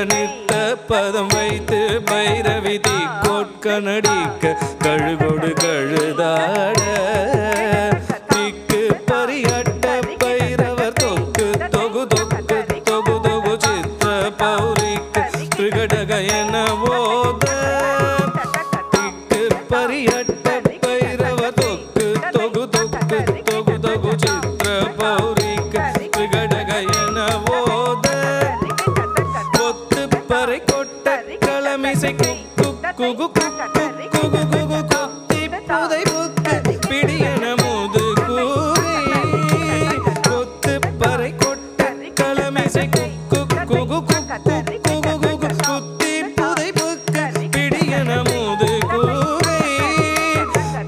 நித்த பதம் வைத்து பைரவிதி கோட்கனடிக்க கழுகொடு கழுதாட திக்கு பரியட்ட பைரவர் தொக்கு தொகு தொக்கு தொகு தொகு சித்திர பௌரிக்கு திரிகடகயன போத திக்கு பரியட்ட பைரவர் தொக்கு தொகு தொக்கு தொகு தொகு சித்திர பௌரிக்கு திரிகடகயன போத கொத்து பறை கொட்ட களமிசை குக்கு குகு குக்கு குகு குகு கொத்தி புதை புக்கு பிடியன முது கூறி கொத்து பறை கொட்ட களமிசை குக்கு குகு குக்கு குகு குகு குத்தி புதை புக்கு பிடியன முது கூறி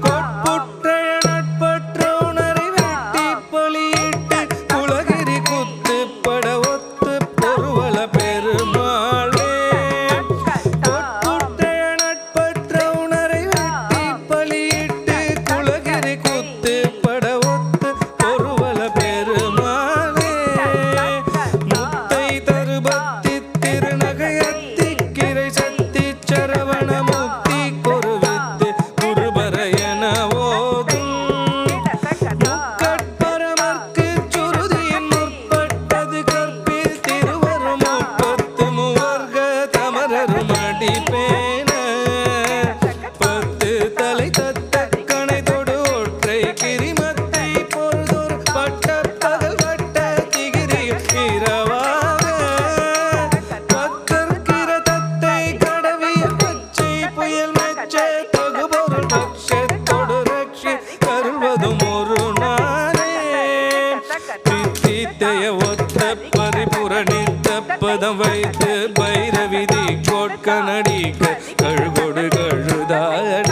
கொட்புற்றைய நட்பற்ற உணரை வெட்டி பொலியிட்டு குலகிரி குத்து பட ஒத்து பொருவல பெருமாளே கொட்புற்றைய நட்பற்ற உணரை வெட்டி பலியிட்டு குலகிரி குத்து பட ஒத்து பொருவல பெருமாளே முத்தை தருபத்தி திருநகையத்தி கிரை சத்தி சரவண முக்தி கொருவித்து குருபரையன ஓதும் முக்கட்பரமர்க்கு சுருதியின் முற்பட்டது கற்பில் திருவரும் முப்பத்து மூவர்க தமரரும் அடிப்பேன பத்து தலை தத்த கணை தொடு ஒற்றை கிரிமத்தை பொழுதொரு பட்ட பகல் வட்ட திகிரியில் இரவாக பத்தற்கிற தத்தை கடவிய பச்சை புயல் மெச்ச தொகுபொருள் பட்சத்தொடு ரட்சி கருள்வதும் ஒரு நாளே தித்தித்தைய ஒத்த பரிபுர நித்த பதம் வைத்து பைரவிதி கோட்கனடிக்க கழுகொடு கழுதாட